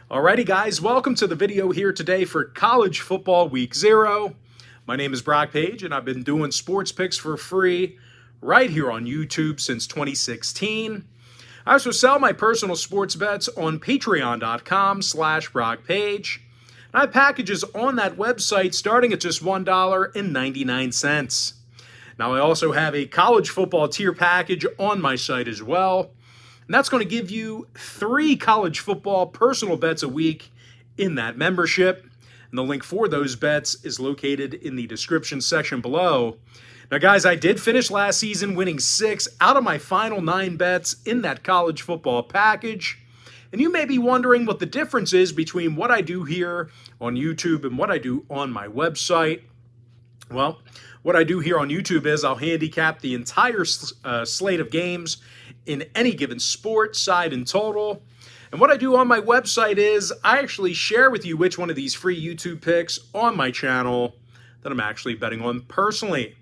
Alrighty guys, welcome to the video here today for College Football Week 0. My name is Brock Page and I've been doing sports picks for free right here on YouTube since 2016. I also sell my personal sports bets on patreon.com/BrockPage. And I have packages on that website starting at just $1.99. Now I also have a college football tier package on my site as well. And that's going to give you 3 college football personal bets a week in that membership. And the link for those bets is located in the description section below. Now, guys, I did finish last season winning 6 out of my final 9 bets in that college football package. And you may be wondering what the difference is between what I do here on YouTube and what I do on my website. Well, what I do here on YouTube is I'll handicap the entire slate of games in any given sport, side, and total. And what I do on my website is I actually share with you which one of these free YouTube picks on my channel that I'm actually betting on personally.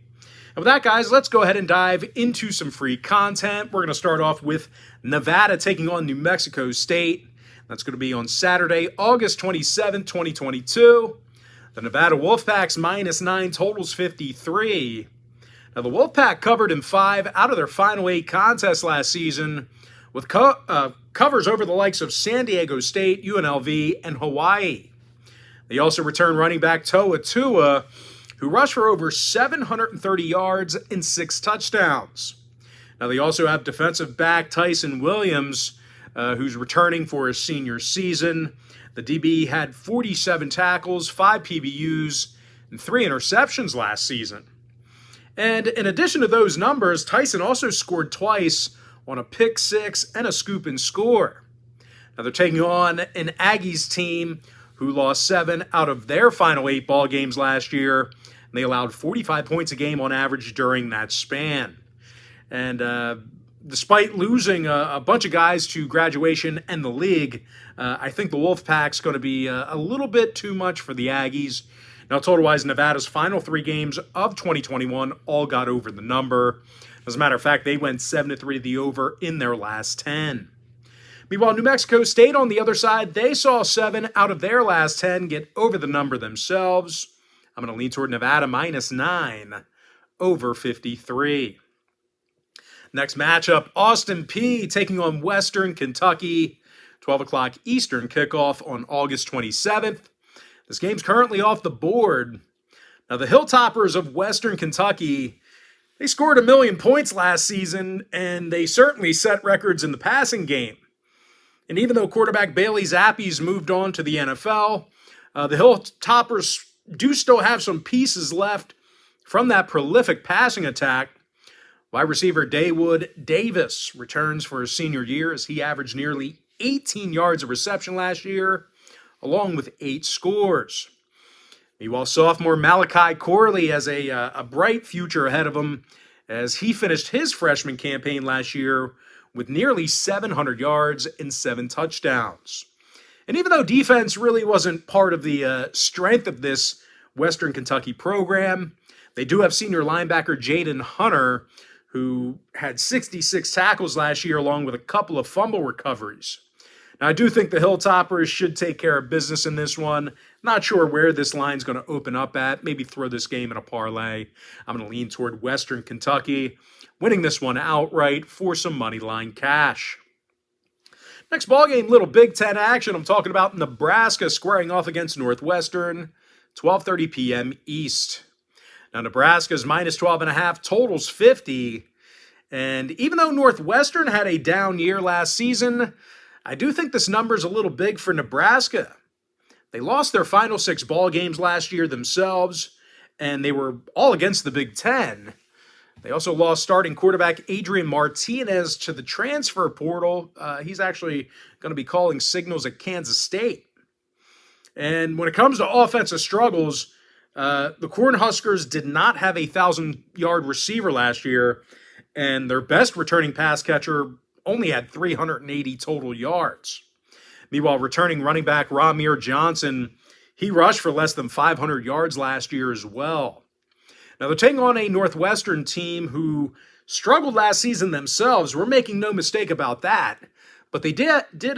And with that, guys, let's go ahead and dive into some free content. We're going to start off with Nevada taking on New Mexico State. That's going to be on Saturday, August 27, 2022. The Nevada Wolfpack's -9 totals 53. Now, the Wolfpack covered in 5 out of their final 8 contests last season with covers over the likes of San Diego State, UNLV, and Hawaii. They also returned running back Toa Tua, who rushed for over 730 yards and 6 touchdowns. Now, they also have defensive back Tyson Williams, who's returning for his senior season. The DB had 47 tackles, 5 PBUs, and 3 interceptions last season. And in addition to those numbers, Tyson also scored twice on a pick 6 and a scoop and score. Now they're taking on an Aggies team who lost 7 out of their final 8 ball games last year, and they allowed 45 points a game on average during that span. And despite losing a bunch of guys to graduation and the league, I think the Wolfpack's going to be a little bit too much for the Aggies. Now, total-wise, Nevada's final 3 games of 2021 all got over the number. As a matter of fact, they went 7-3 to the over in their last 10. Meanwhile, New Mexico State, on the other side, they saw 7 out of their last 10 get over the number themselves. I'm going to lean toward Nevada -9 over 53. Next matchup, Austin Peay taking on Western Kentucky. 12 o'clock Eastern kickoff on August 27th. This game's currently off the board. Now, the Hilltoppers of Western Kentucky, they scored 1 million points last season, and they certainly set records in the passing game. And even though quarterback Bailey Zappi's moved on to the NFL, the Hilltoppers do still have some pieces left from that prolific passing attack. Wide receiver Dawood Davis returns for his senior year as he averaged nearly 18 yards of reception last year, along with 8 scores. Meanwhile, sophomore Malachi Corley has a bright future ahead of him as he finished his freshman campaign last year with nearly 700 yards and 7 touchdowns. And even though defense really wasn't part of the strength of this Western Kentucky program, they do have senior linebacker Jaden Hunter, who had 66 tackles last year along with a couple of fumble recoveries. Now, I do think the Hilltoppers should take care of business in this one. Not sure where this line's going to open up at. Maybe throw this game in a parlay. I'm going to lean toward Western Kentucky, winning this one outright for some money line cash. Next ball game, little Big Ten action. I'm talking about Nebraska squaring off against Northwestern, 12:30 p.m. East. Now, Nebraska's -12.5, totals 50. And even though Northwestern had a down year last season, I do think this number's a little big for Nebraska. They lost their final 6 ball games last year themselves, and they were all against the Big Ten. They also lost starting quarterback Adrian Martinez to the transfer portal. He's actually going to be calling signals at Kansas State. And when it comes to offensive struggles, the Cornhuskers did not have a 1,000-yard receiver last year, and their best returning pass catcher only had 380 total yards. Meanwhile, returning running back Ramir Johnson, he rushed for less than 500 yards last year as well. Now, they're taking on a Northwestern team who struggled last season themselves. We're making no mistake about that. but they did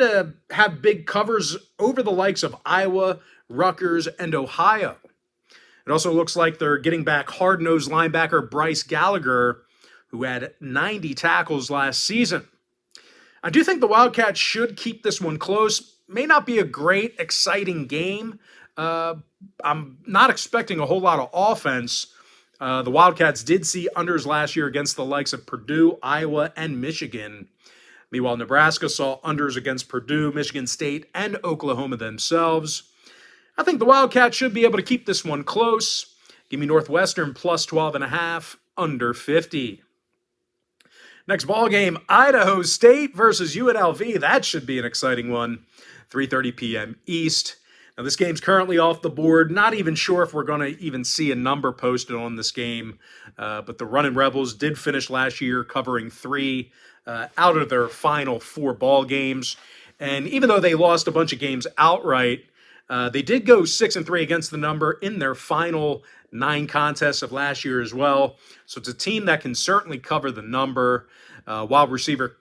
have big covers over the likes of Iowa, Rutgers, and Ohio. It also looks like they're getting back hard-nosed linebacker Bryce Gallagher, who had 90 tackles last season. I do think the Wildcats should keep this one close. May not be a great, exciting game. I'm not expecting a whole lot of offense. The Wildcats did see unders last year against the likes of Purdue, Iowa, and Michigan. Meanwhile, Nebraska saw unders against Purdue, Michigan State, and Oklahoma themselves. I think the Wildcats should be able to keep this one close. Give me Northwestern plus 12.5, under 50. Next ball game, Idaho State versus UNLV. That should be an exciting one. 3:30 p.m. East. Now, this game's currently off the board. Not even sure if we're going to even see a number posted on this game. But the Runnin' Rebels did finish last year covering 3 out of their final 4 ball games. And even though they lost a bunch of games outright, they did go 6-3 against the number in their final 9 contests of last year as well. So it's a team that can certainly cover the number. Wide receiver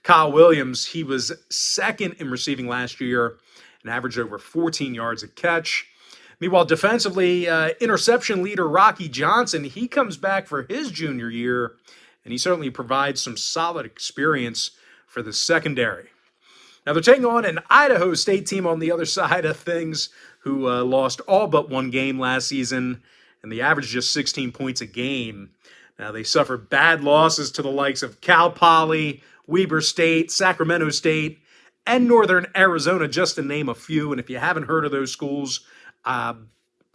Kyle Williams, he was second in receiving last year and averaged over 14 yards a catch. Meanwhile, defensively, interception leader Rocky Johnson, he comes back for his junior year, and he certainly provides some solid experience for the secondary. Now, they're taking on an Idaho State team on the other side of things who lost all but 1 game last season, and they averaged just 16 points a game. Now, they suffered bad losses to the likes of Cal Poly, Weber State, Sacramento State, and Northern Arizona, just to name a few. And if you haven't heard of those schools, I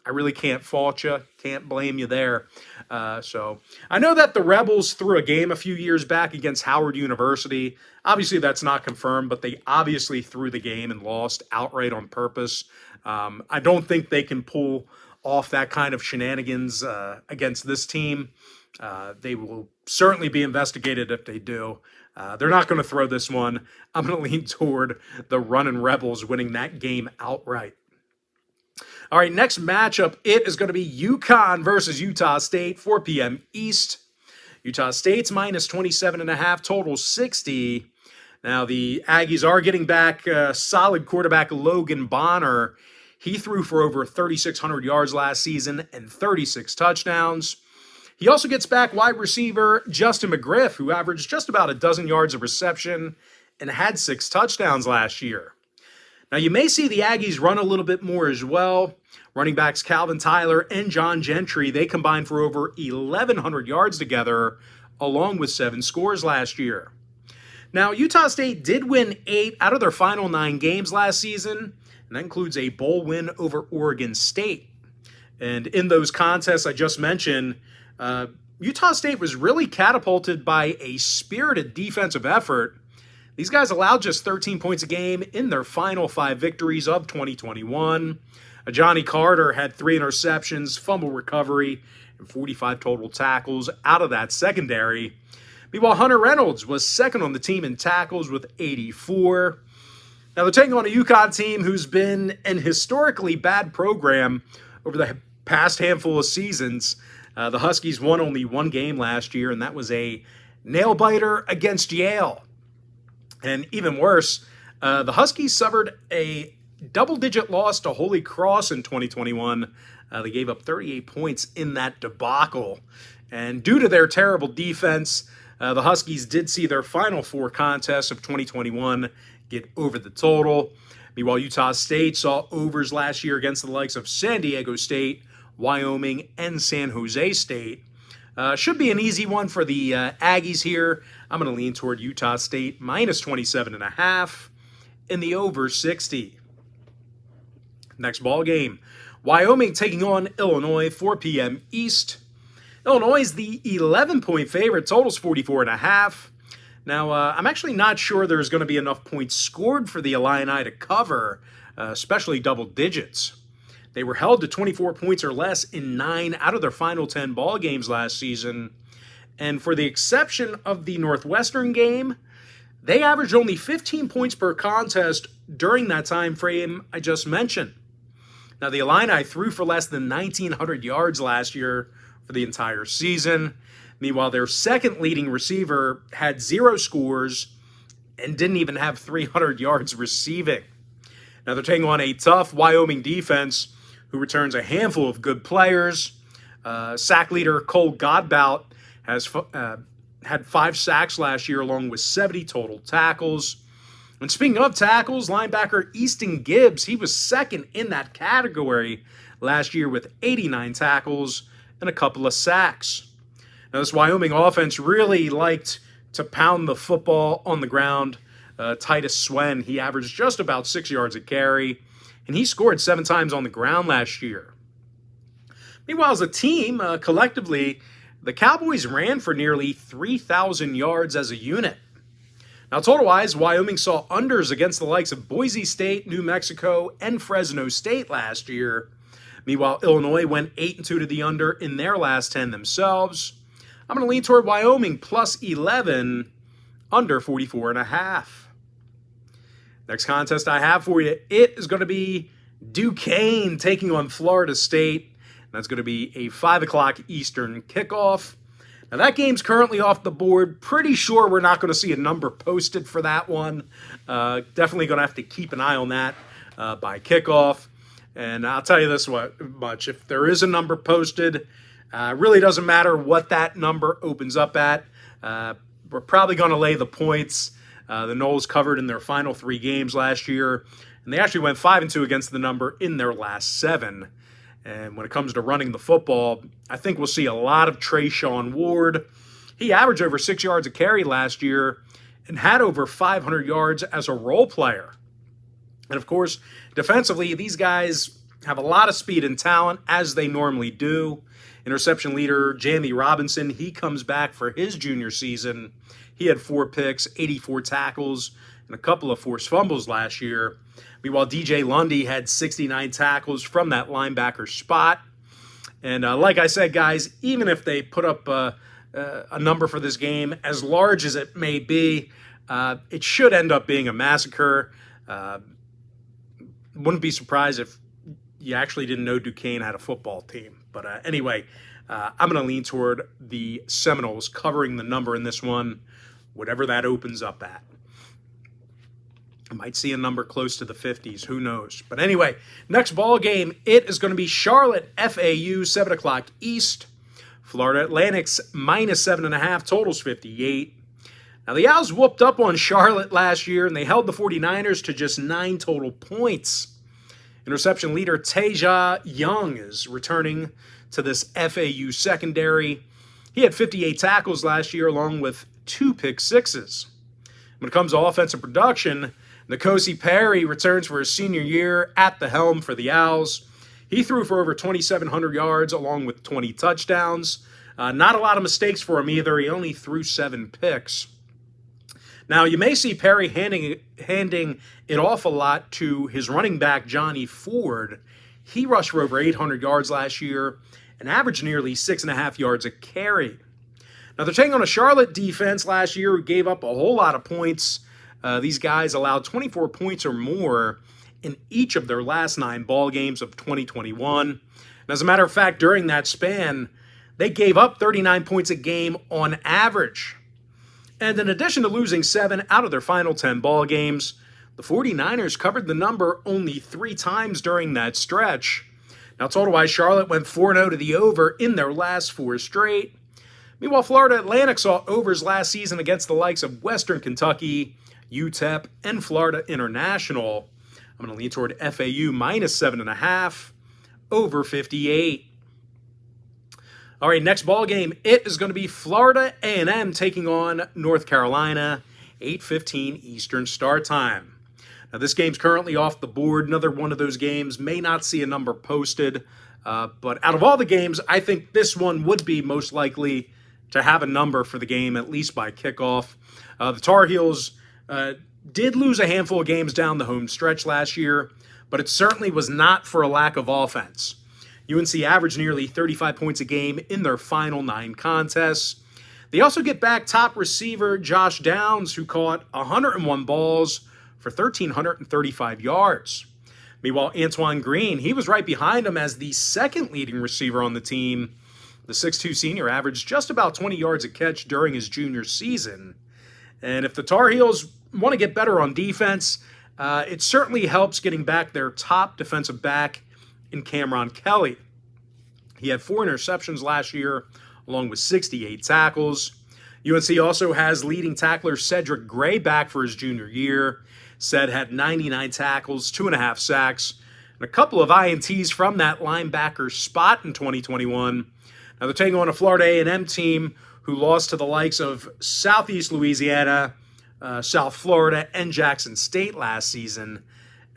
really can't fault you, can't blame you there. So I know that the Rebels threw a game a few years back against Howard University. Obviously, that's not confirmed, but they obviously threw the game and lost outright on purpose. I don't think they can pull off that kind of shenanigans against this team. They will certainly be investigated if they do. They're not going to throw this one. I'm going to lean toward the Runnin' Rebels winning that game outright. All right, next matchup, it is going to be UConn versus Utah State, 4 p.m. East. Utah State's minus 27.5, total 60. Now, the Aggies are getting back solid quarterback Logan Bonner. He threw for over 3,600 yards last season and 36 touchdowns. He also gets back wide receiver Justin McGriff, who averaged just about a dozen yards of reception and had 6 touchdowns last year. Now, you may see the Aggies run a little bit more as well. Running backs Calvin Tyler and John Gentry, they combined for over 1,100 yards together, along with 7 scores last year. Now, Utah State did win 8 out of their final 9 games last season, and that includes a bowl win over Oregon State. And in those contests I just mentioned, Utah State was really catapulted by a spirited defensive effort. These guys allowed just 13 points a game in their final 5 victories of 2021. Johnny Carter had 3 interceptions, fumble recovery, and 45 total tackles out of that secondary. Meanwhile, Hunter Reynolds was second on the team in tackles with 84. Now, they're taking on a UConn team who's been an historically bad program over the past handful of seasons. The Huskies won only 1 game last year, and that was a nail-biter against Yale. And even worse, the Huskies suffered a double-digit loss to Holy Cross in 2021. They gave up 38 points in that debacle. And due to their terrible defense, the Huskies did see their final 4 contests of 2021 get over the total. Meanwhile, Utah State saw overs last year against the likes of San Diego State, Wyoming, and San Jose State. Should be an easy one for the Aggies here. I'm going to lean toward Utah State minus 27.5 in the over 60. Next ball game, Wyoming taking on Illinois, 4 p.m. East. Illinois is the 11-point favorite, totals 44.5. Now, I'm actually not sure there's going to be enough points scored for the Illini to cover, especially double digits. They were held to 24 points or less in 9 out of their final 10 ball games last season. And for the exception of the Northwestern game, they averaged only 15 points per contest during that time frame I just mentioned. Now, the Illini threw for less than 1,900 yards last year for the entire season. Meanwhile, their second leading receiver had 0 scores and didn't even have 300 yards receiving. Now they're taking on a tough Wyoming defense who returns a handful of good players. Sack leader Cole Godbout has had 5 sacks last year along with 70 total tackles. And speaking of tackles, linebacker Easton Gibbs, he was second in that category last year with 89 tackles and a couple of sacks. Now this Wyoming offense really liked to pound the football on the ground. Titus Swen, he averaged just about 6 yards a carry, and he scored 7 times on the ground last year. Meanwhile, as a team, collectively, the Cowboys ran for nearly 3,000 yards as a unit. Now, total-wise, Wyoming saw unders against the likes of Boise State, New Mexico, and Fresno State last year. Meanwhile, Illinois went 8-2 to the under in their last 10 themselves. I'm going to lean toward Wyoming plus 11, under 44.5. Next contest I have for you, it is going to be Duquesne taking on Florida State. That's going to be a 5 o'clock Eastern kickoff. Now, that game's currently off the board. Pretty sure we're not going to see a number posted for that one. Definitely going to have to keep an eye on that by kickoff. And I'll tell you this much. If there is a number posted, really doesn't matter what that number opens up at. We're probably going to lay the points. The Noles covered in their final 3 games last year, and they actually went 5-2 against the number in their last 7. And when it comes to running the football, I think we'll see a lot of Trayshawn Ward. He averaged over 6 yards a carry last year and had over 500 yards as a role player. And of course, defensively, these guys have a lot of speed and talent, as they normally do. Interception leader Jamie Robinson, he comes back for his junior season. He had 4 picks, 84 tackles, and a couple of forced fumbles last year. Meanwhile, DJ Lundy had 69 tackles from that linebacker spot. And like I said, guys, even if they put up a number for this game, as large as it may be, it should end up being a massacre. Wouldn't be surprised if you actually didn't know Duquesne had a football team. But anyway, I'm going to lean toward the Seminoles covering the number in this one, whatever that opens up at. I might see a number close to the 50s. Who knows? But anyway, next ball game, it is going to be Charlotte FAU, 7 o'clock East. Florida Atlantic's minus 7.5, totals 58. Now, the Owls whooped up on Charlotte last year, and they held the 49ers to just 9 total points. Interception leader Taja Young is returning to this FAU secondary. He had 58 tackles last year, along with 2 pick sixes. When it comes to offensive production, N'Kosi Perry returns for his senior year at the helm for the Owls. He threw for over 2,700 yards along with 20 touchdowns. Not a lot of mistakes for him either. He only threw 7 picks. Now, you may see Perry handing it off a lot to his running back, Johnny Ford. He rushed for over 800 yards last year and averaged nearly 6.5 yards a carry. Now, they're taking on a Charlotte defense last year who gave up a whole lot of points. These guys allowed 24 points or more in each of their last 9 ball games of 2021. And as a matter of fact, during that span, they gave up 39 points a game on average. And in addition to losing 7 out of their final 10 ball games, the 49ers covered the number only 3 times during that stretch. Now, total-wise, Charlotte went 4-0 to the over in their last 4 straight. Meanwhile, Florida Atlantic saw overs last season against the likes of Western Kentucky, UTEP, and Florida International. I'm going to lean toward FAU minus 7.5, over 58. All right, next ball game, it is going to be Florida A&M taking on North Carolina, 8:15 Eastern start time. Now, this game's currently off the board. Another one of those games, may not see a number posted, but out of all the games, I think this one would be most likely to have a number for the game, at least by kickoff. The Tar Heels did lose a handful of games down the home stretch last year, but it certainly was not for a lack of offense. UNC averaged nearly 35 points a game in their final 9 contests. They also get back top receiver Josh Downs, who caught 101 balls for 1,335 yards. Meanwhile, Antoine Green, he was right behind him as the second leading receiver on the team The 6'2 senior averaged just about 20 yards a catch during his junior season. And if the Tar Heels want to get better on defense, it certainly helps getting back their top defensive back in Cameron Kelly. He had 4 interceptions last year, along with 68 tackles. UNC also has leading tackler Cedric Gray back for his junior year. Ced had 99 tackles, 2.5 sacks, and a couple of INTs from that linebacker spot in 2021. Now they're taking on a Florida A&M team who lost to the likes of Southeast Louisiana, South Florida, and Jackson State last season.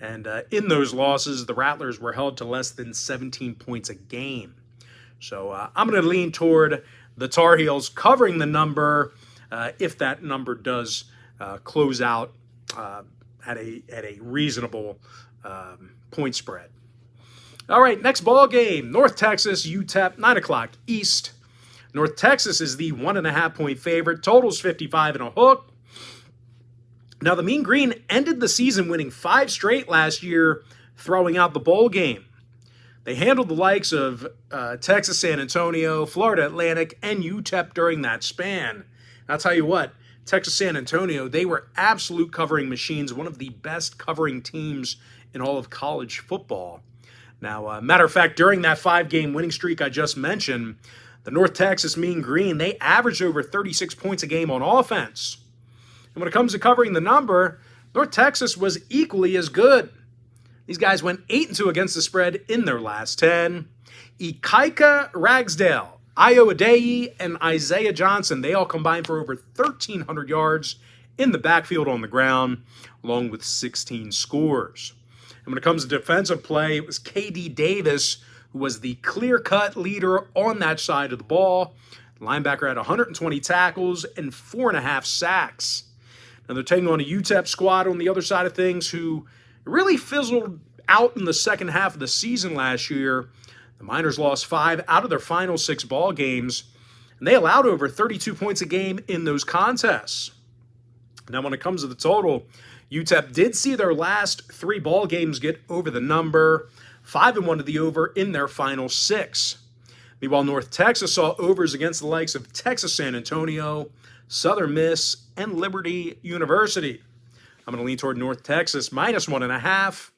And in those losses, the Rattlers were held to less than 17 points a game. So I'm going to lean toward the Tar Heels covering the number if that number does close out at a reasonable point spread. All right, next ball game, North Texas, UTEP, 9 o'clock East. North Texas is the 1.5-point favorite. Total's 55 and a hook. Now, the Mean Green ended the season winning 5 straight last year, throwing out the bowl game. They handled the likes of Texas San Antonio, Florida Atlantic, and UTEP during that span. I'll tell you what, Texas San Antonio, they were absolute covering machines, one of the best covering teams in all of college football. Now, matter of fact, during that 5-game winning streak I just mentioned, the North Texas Mean Green, they averaged over 36 points a game on offense. And when it comes to covering the number, North Texas was equally as good. These guys went 8-2 against the spread in their last 10. Ikaika Ragsdale, Io Adeyi, and Isaiah Johnson, they all combined for over 1,300 yards in the backfield on the ground, along with 16 scores. And when it comes to defensive play, it was K.D. Davis who was the clear-cut leader on that side of the ball. The linebacker had 120 tackles and 4.5 sacks. Now they're taking on a UTEP squad on the other side of things who really fizzled out in the second half of the season last year. The Miners lost 5 out of their final 6 ball games, and they allowed over 32 points a game in those contests. Now when it comes to the total, UTEP did see their last 3 ball games get over the number, 5-1 to the over in their final 6. Meanwhile, North Texas saw overs against the likes of Texas San Antonio, Southern Miss, and Liberty University. I'm going to lean toward North Texas minus 1.5,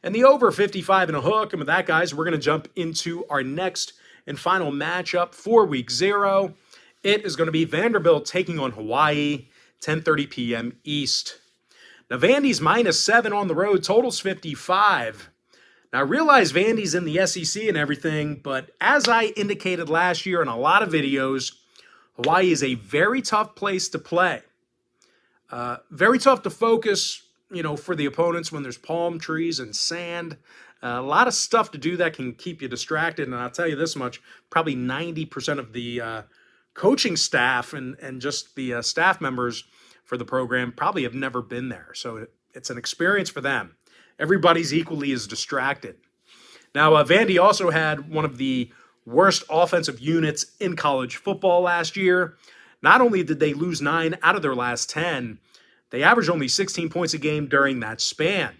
and the over 55 and a hook. And with that, guys, we're going to jump into our next and final matchup for Week 0. It is going to be Vanderbilt taking on Hawaii, 10:30 p.m. East. Now, Vandy's minus 7 on the road, totals 55. Now, I realize Vandy's in the SEC and everything, but as I indicated last year in a lot of videos, Hawaii is a very tough place to play. Very tough to focus, for the opponents when there's palm trees and sand. A lot of stuff to do that can keep you distracted. And I'll tell you this much, probably 90% of the coaching staff and just the staff members for the program probably have never been there. So it's an experience for them. Everybody's equally as distracted. Now, Vandy also had one of the worst offensive units in college football last year. Not only did they lose 9 out of their last 10, they averaged only 16 points a game during that span.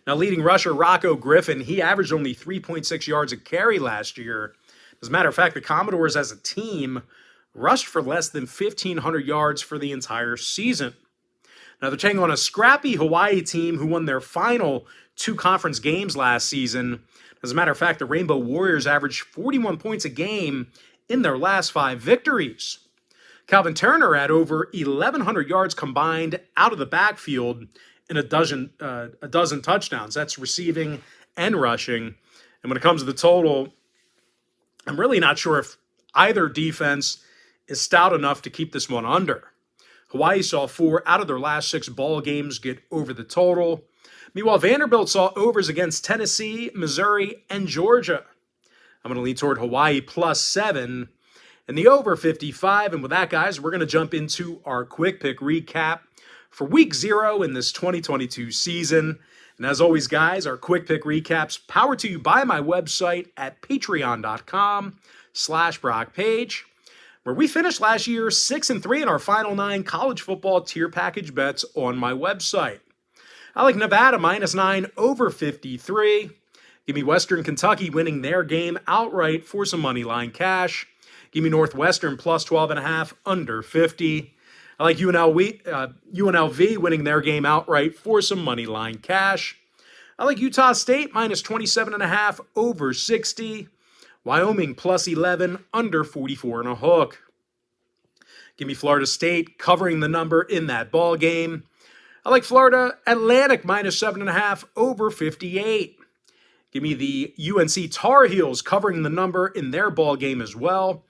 Now, leading rusher Rocco Griffin, he averaged only 3.6 yards a carry last year. As a matter of fact, the Commodores as a team rushed for less than 1,500 yards for the entire season. Now, they're taking on a scrappy Hawaii team who won their final 2 conference games last season. As a matter of fact, the Rainbow Warriors averaged 41 points a game in their last 5 victories. Calvin Turner had over 1,100 yards combined out of the backfield in a dozen touchdowns. That's receiving and rushing. And when it comes to the total, I'm really not sure if either defense is stout enough to keep this one under. Hawaii saw 4 out of their last 6 ball games get over the total. Meanwhile, Vanderbilt saw overs against Tennessee, Missouri, and Georgia. I'm going to lean toward Hawaii plus 7 and the over 55. And with that, guys, we're going to jump into our quick pick recap for Week 0 in this 2022 season. And as always, guys, our quick pick recaps powered to you by my website at patreon.com/BrockPage, where we finished last year 6-3 in our final 9 college football tier package bets on my website. I like Nevada minus 9 over 53. Give me Western Kentucky winning their game outright for some money line cash. Give me Northwestern plus 12.5 under 50. I like UNLV winning their game outright for some money line cash. I like Utah State minus 27.5 over 60. Wyoming plus 11 under 44 and a hook. Give me Florida State covering the number in that ball game. I like Florida Atlantic minus 7.5 over 58. Give me the UNC Tar Heels covering the number in their ball game as well.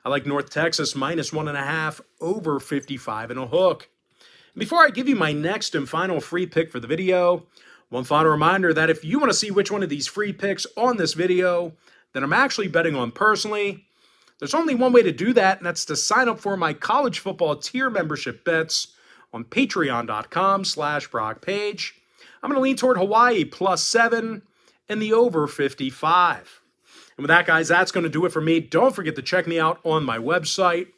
I like North Texas minus 1.5 over 55 and a hook. Before I give you my next and final free pick for the video, one final reminder that if you want to see which one of these free picks on this video that I'm actually betting on personally, there's only one way to do that, and that's to sign up for my college football tier membership bets on patreon.com/BrockPage. I'm going to lean toward Hawaii plus 7 and the over 55. And with that, guys, that's going to do it for me. Don't forget to check me out on my website.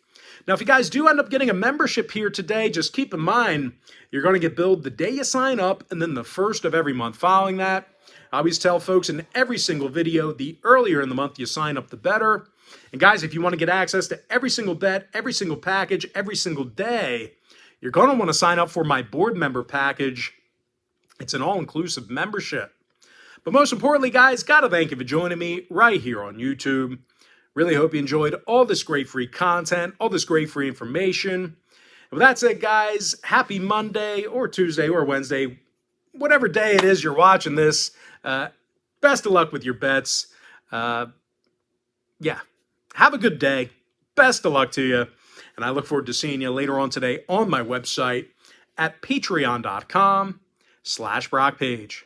Now, if you guys do end up getting a membership here today, just keep in mind, you're going to get billed the day you sign up and then the first of every month following that. I always tell folks in every single video, the earlier in the month you sign up, the better. And guys, if you want to get access to every single bet, every single package, every single day, you're going to want to sign up for my board member package. It's an all-inclusive membership. But most importantly, guys, got to thank you for joining me right here on YouTube. Really hope you enjoyed all this great free content, all this great free information. And with that said, guys, happy Monday or Tuesday or Wednesday, whatever day it is you're watching this. Best of luck with your bets. Have a good day. Best of luck to you. And I look forward to seeing you later on today on my website at patreon.com/BrockPage.